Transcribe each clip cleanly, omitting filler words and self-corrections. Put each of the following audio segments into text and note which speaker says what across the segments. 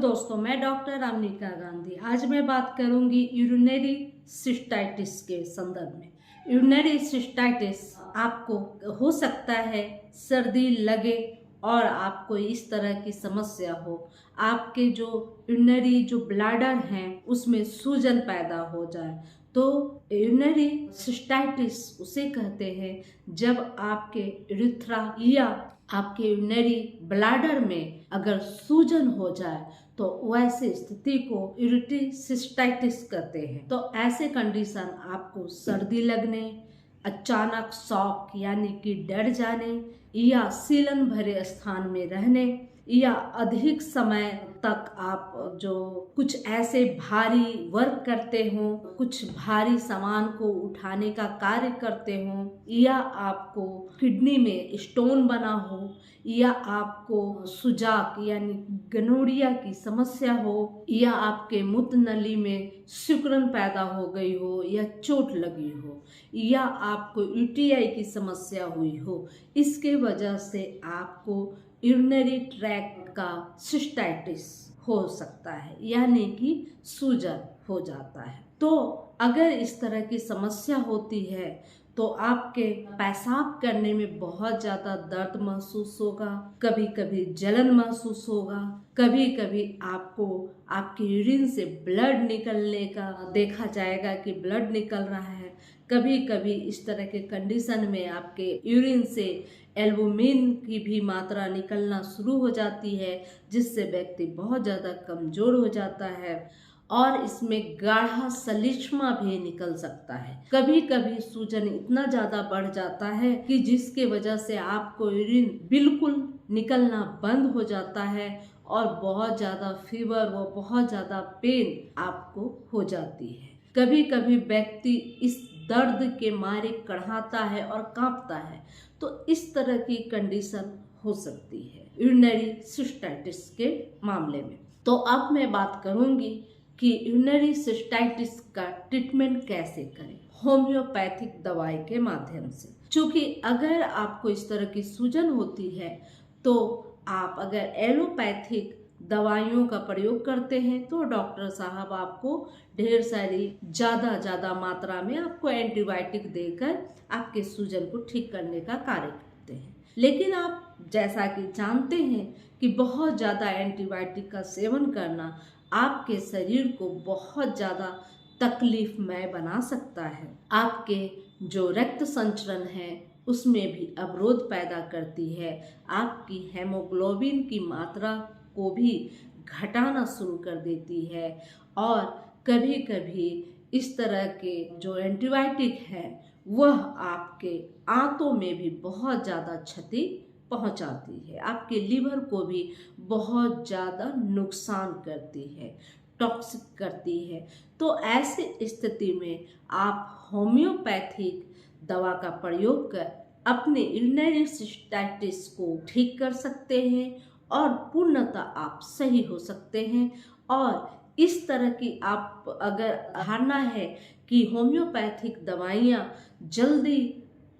Speaker 1: दोस्तों, मैं डॉक्टर अमनिका गांधी। आज मैं बात करूंगी यूरिनरी सिस्टाइटिस के संदर्भ में। यूरिनरी सिस्टाइटिस आपको हो सकता है सर्दी लगे और आपको इस तरह की समस्या हो, आपके जो यूरिनरी जो ब्लैडर हैं उसमें सूजन पैदा हो जाए। तो यूरिनरी सिस्टाइटिस उसे कहते हैं जब आपके यूरिथ्रा या आपके यूरिनरी ब्लैडर में अगर सूजन हो जाए तो वैसे स्थिति को यूरिनरी सिस्टाइटिस कहते हैं। तो ऐसे कंडीशन आपको सर्दी लगने, अचानक शॉक यानी कि डर जाने या सीलन भरे स्थान में रहने या अधिक समय तक आप जो कुछ ऐसे भारी वर्क करते हो, कुछ भारी सामान को उठाने का कार्य करते हो, या आपको किडनी में स्टोन बना हो, या आपको सुजाक यानी गनोरिया की समस्या हो, या आपके मूत्र नली में सिकुड़न पैदा हो गई हो, या चोट लगी हो, या आपको यूटीआई की समस्या हुई हो, इसके वजह से आपको यूरिनरी ट्रैक्ट का सिस्टाइटिस हो सकता है, यानी कि सूजन हो जाता है। तो अगर इस तरह की समस्या होती है तो आपके पेशाब करने में बहुत ज़्यादा दर्द महसूस होगा, कभी कभी जलन महसूस होगा, कभी कभी आपको आपके यूरिन से ब्लड निकलने का देखा जाएगा कि ब्लड निकल रहा है। कभी कभी इस तरह के कंडीशन में आपके यूरिन से एल्बुमिन की भी मात्रा निकलना शुरू हो जाती है, जिससे व्यक्ति बहुत ज़्यादा कमज़ोर हो जाता है और इसमें गाढ़ा सलिस्मा भी निकल सकता है। कभी कभी सूजन इतना ज़्यादा बढ़ जाता है कि जिसके वजह से आपको यूरिन बिल्कुल निकलना बंद हो जाता है और बहुत ज़्यादा फीवर व बहुत ज़्यादा पेन आपको हो जाती है। कभी कभी व्यक्ति इस दर्द के मारे कड़हाता है और कांपता है। तो इस तरह की कंडीशन हो सकती है यूरिनरी सिस्टाइटिस के मामले में। तो अब मैं बात करूंगी कि यूरिनरी सिस्टाइटिस का ट्रीटमेंट कैसे करें, होम्योपैथिक दवाई के माध्यम से। क्योंकि अगर आपको इस तरह की सूजन होती है तो आप अगर एलोपैथिक दवाइयों का प्रयोग करते हैं तो डॉक्टर साहब आपको ढेर सारी ज़्यादा मात्रा में आपको एंटीबायोटिक देकर आपके सूजन को ठीक करने का कार्य करते हैं। लेकिन आप जैसा कि जानते हैं कि बहुत ज़्यादा एंटीबायोटिक का सेवन करना आपके शरीर को बहुत ज़्यादा तकलीफमय बना सकता है। आपके जो रक्त संचरण है उसमें भी अवरोध पैदा करती है, आपकी हेमोग्लोबिन की मात्रा को भी घटाना शुरू कर देती है, और कभी कभी इस तरह के जो एंटीबायोटिक है वह आपके आंतों में भी बहुत ज़्यादा क्षति पहुंचाती है, आपके लीवर को भी बहुत ज़्यादा नुकसान करती है, टॉक्सिक करती है। तो ऐसी स्थिति में आप होम्योपैथिक दवा का प्रयोग कर अपने यूरिनरी सिस्टाइटिस को ठीक कर सकते हैं और पूर्णतः आप सही हो सकते हैं। और इस तरह की आप अगर धारणा है कि होम्योपैथिक दवाइयाँ जल्दी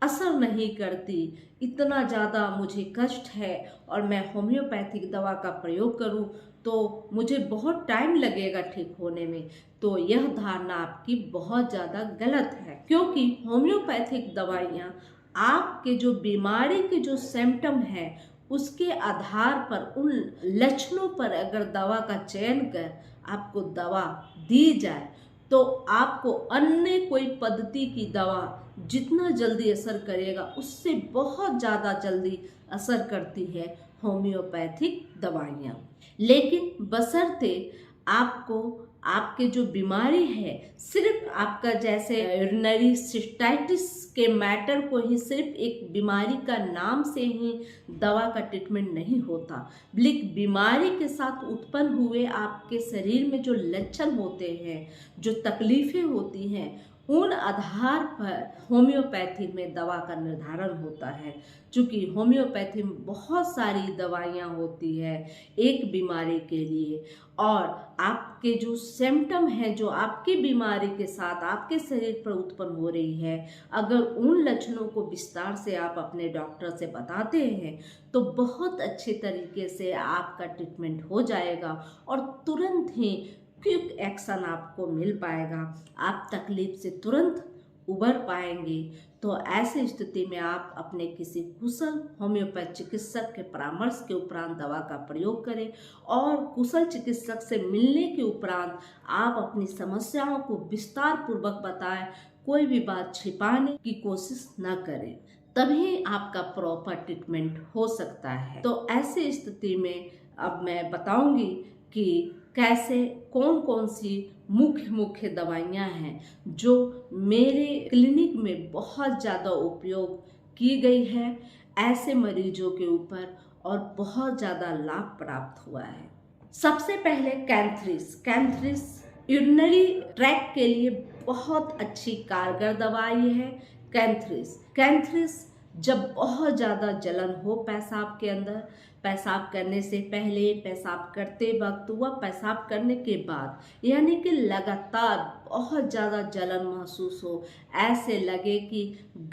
Speaker 1: असर नहीं करती, इतना ज़्यादा मुझे कष्ट है और मैं होम्योपैथिक दवा का प्रयोग करूं तो मुझे बहुत टाइम लगेगा ठीक होने में, तो यह धारणा आपकी बहुत ज़्यादा गलत है। क्योंकि होम्योपैथिक दवाइयाँ आपके जो बीमारी के जो सिम्टम है उसके आधार पर, उन लक्षणों पर अगर दवा का चयन कर आपको दवा दी जाए तो आपको अन्य कोई पद्धति की दवा जितना जल्दी असर करेगा उससे बहुत ज़्यादा जल्दी असर करती है होम्योपैथिक दवाइयाँ। लेकिन बशर्ते आपको आपके जो बीमारी है, सिर्फ आपका जैसे यूरिनरी सिस्टाइटिस के मैटर को ही सिर्फ एक बीमारी का नाम से ही दवा का ट्रीटमेंट नहीं होता, बल्कि बीमारी के साथ उत्पन्न हुए आपके शरीर में जो लक्षण होते हैं, जो तकलीफ़ें होती हैं, उन आधार पर होम्योपैथी में दवा का निर्धारण होता है। चूँकि होम्योपैथी में बहुत सारी दवाइयाँ होती है एक बीमारी के लिए, और आपके जो सिम्टम हैं जो आपकी बीमारी के साथ आपके शरीर पर उत्पन्न हो रही है, अगर उन लक्षणों को विस्तार से आप अपने डॉक्टर से बताते हैं तो बहुत अच्छे तरीके से आपका ट्रीटमेंट हो जाएगा और तुरंत ही क्विक एक्शन आपको मिल पाएगा। आप तकलीफ से तुरंत उबर पाएंगे। तो ऐसी स्थिति में आप अपने किसी कुशल होम्योपैथ चिकित्सक के परामर्श के उपरांत दवा का प्रयोग करें, और कुशल चिकित्सक से मिलने के उपरांत आप अपनी समस्याओं को विस्तार पूर्वक बताएं, कोई भी बात छिपाने की कोशिश न करें, तभी आपका प्रॉपर ट्रीटमेंट हो सकता है। तो ऐसी स्थिति में अब मैं बताऊंगी कि कैसे कौन कौन सी मुख्य दवाइयाँ हैं जो मेरे क्लिनिक में बहुत ज़्यादा उपयोग की गई है ऐसे मरीजों के ऊपर, और बहुत ज़्यादा लाभ प्राप्त हुआ है। सबसे पहले कैंथ्रिस यूरिनरी ट्रैक्ट के लिए बहुत अच्छी कारगर दवाई है। कैंथ्रिस जब बहुत ज़्यादा जलन हो पेशाब के अंदर, पेशाब करने से पहले, पेशाब करते वक्त व पेशाब करने के बाद, यानी कि लगातार बहुत ज़्यादा जलन महसूस हो, ऐसे लगे कि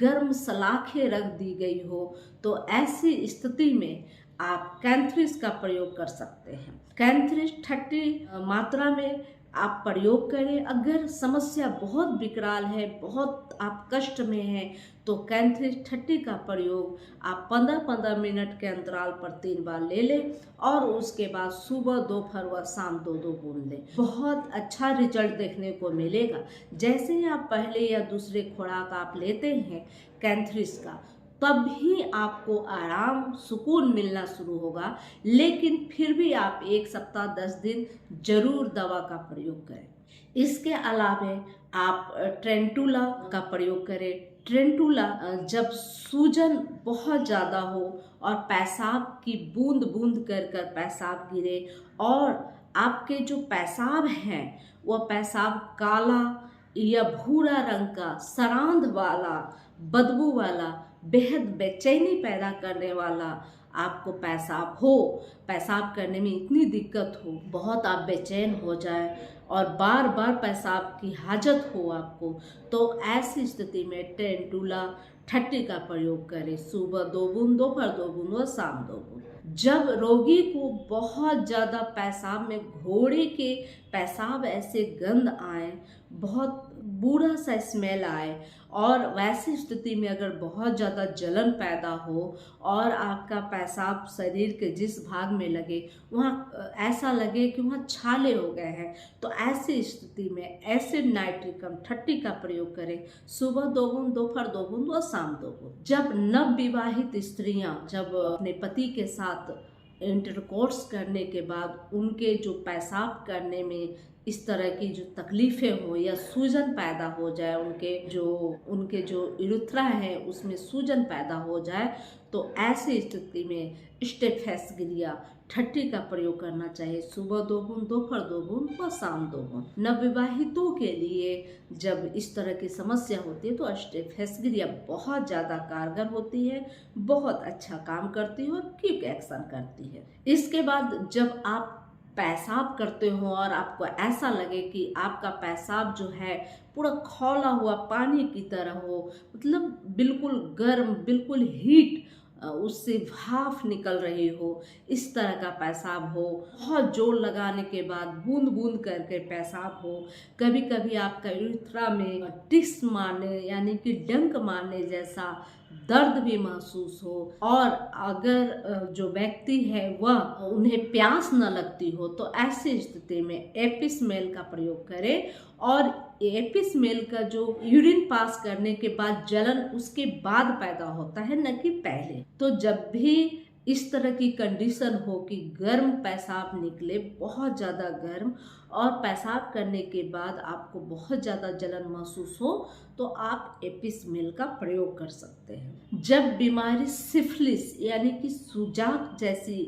Speaker 1: गर्म सलाखें रख दी गई हो, तो ऐसी स्थिति में आप कैंथ्रिस का प्रयोग कर सकते हैं। कैंथ्रिस 30 मात्रा में आप प्रयोग करें। अगर समस्या बहुत विकराल है, बहुत आप कष्ट में हैं, तो कैंथ्रिस 30 का प्रयोग आप 15-15 मिनट के अंतराल पर 3 बार ले लें, और उसके बाद सुबह, दोपहर व शाम 2-2 बूंद लें। बहुत अच्छा रिजल्ट देखने को मिलेगा। जैसे ही आप पहले या दूसरे खुराक आप लेते हैं कैंथ्रिस का, तब ही आपको आराम सुकून मिलना शुरू होगा, लेकिन फिर भी आप 1 सप्ताह 10 दिन जरूर दवा का प्रयोग करें। इसके अलावा आप ट्रेंटुला का प्रयोग करें। ट्रेंटुला जब सूजन बहुत ज़्यादा हो और पेशाब की बूंद बूंद कर पेशाब गिरे, और आपके जो पेशाब हैं वह पेशाब काला या भूरा रंग का, सरांध वाला, बदबू वाला, बेहद बेचैनी पैदा करने वाला आपको पेशाब करने में इतनी दिक्कत हो, बहुत आप बेचैन हो जाए और बार बार पेशाब की हाजत हो आपको, तो ऐसी स्थिति में ट्रेंटुला 30 का प्रयोग करें। सुबह 2 बूंद, दोपहर 2 बूंद और शाम 2 बूंद। जब रोगी को बहुत ज़्यादा पेशाब में घोड़े के पेशाब ऐसे गंध आए, बहुत बुरा सा स्मेल आए, और वैसी स्थिति में अगर बहुत ज़्यादा जलन पैदा हो और आपका पेशाब शरीर के जिस भाग में लगे वहाँ ऐसा लगे कि वहाँ छाले हो गए हैं, तो ऐसी स्थिति में एसिड नाइट्रिकम 30 का प्रयोग करें। सुबह 2 बूंद, दोपहर 2 बूंद और शाम 2 बूंद। जब नवविवाहित स्त्रियां जब अपने पति के साथ इंटरकोर्स करने के बाद उनके जो पेशाब करने में इस तरह की जो तकलीफ़ें हो या सूजन पैदा हो जाए, उनके जो यूरेथ्रा है उसमें सूजन पैदा हो जाए, तो ऐसी स्थिति में स्टेफेसगिरिया 30 का प्रयोग करना चाहिए। सुबह 2 बूंद, दोपहर 2 बूंद और शाम 2 बूंद। नवविवाहितों के लिए जब इस तरह की समस्या होती है तो स्टेफेसगिरिया बहुत ज़्यादा कारगर होती है, बहुत अच्छा काम करती है और क्विक एक्शन करती है। इसके बाद जब आप पेशाब करते हो और आपको ऐसा लगे कि आपका पेशाब जो है पूरा खौला हुआ पानी की तरह हो, मतलब बिल्कुल गर्म, बिल्कुल हीट, उससे भाप निकल रही हो, इस तरह का पेशाब हो, बहुत जोर लगाने के बाद बूंद बूंद करके पेशाब हो, कभी कभी आपका यूरेथ्रा में टिस मारने यानी कि डंक मारने जैसा दर्द भी महसूस हो, और अगर जो व्यक्ति है वह उन्हें प्यास न लगती हो, तो ऐसी स्थिति में एपिसमेल का प्रयोग करें। और एपिसमेल का जो यूरिन पास करने के बाद जलन उसके बाद पैदा होता है, न कि पहले। तो जब भी इस तरह की कंडीशन हो कि गर्म पेशाब निकले, बहुत ज़्यादा गर्म, और पेशाब करने के बाद आपको बहुत ज़्यादा जलन महसूस हो, तो आप एपिसमेल का प्रयोग कर सकते हैं। जब बीमारी सिफिलिस यानी कि सुजाक जैसी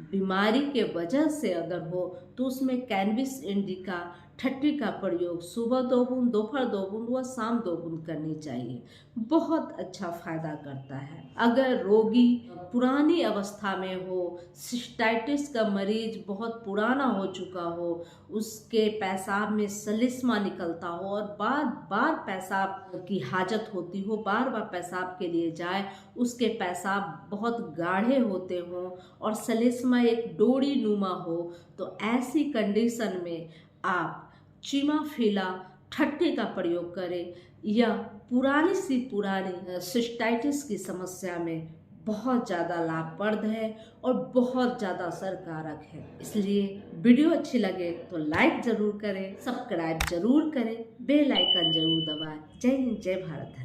Speaker 1: बीमारी के वजह से अगर हो, तो उसमें कैनबिस इंडिका 30 का प्रयोग सुबह 2 बूंद, दोपहर 2 बूंद व शाम 2 बूंद करनी चाहिए। बहुत अच्छा फायदा करता है। अगर रोगी पुरानी अवस्था में हो, सिस्टाइटिस का मरीज बहुत पुराना हो चुका हो, उसके पेशाब में सलिस्मा निकलता हो और बार बार पेशाब की हाजत होती हो, बार बार पेशाब के लिए जाए, उसके पेशाब बहुत गाढ़े होते हों और सलिस्मा एक डोरी नुमा हो, तो ऐसी कंडीशन में आप चिमाफिला 30 का प्रयोग करें। यह पुरानी सिस्टाइटिस की समस्या में बहुत ज़्यादा लाभप्रद है और बहुत ज़्यादा असरकारक है। इसलिए वीडियो अच्छी लगे तो लाइक ज़रूर करें, सब्सक्राइब ज़रूर करें, बेल आइकन ज़रूर दबाएं। जय हिंद, जय भारत।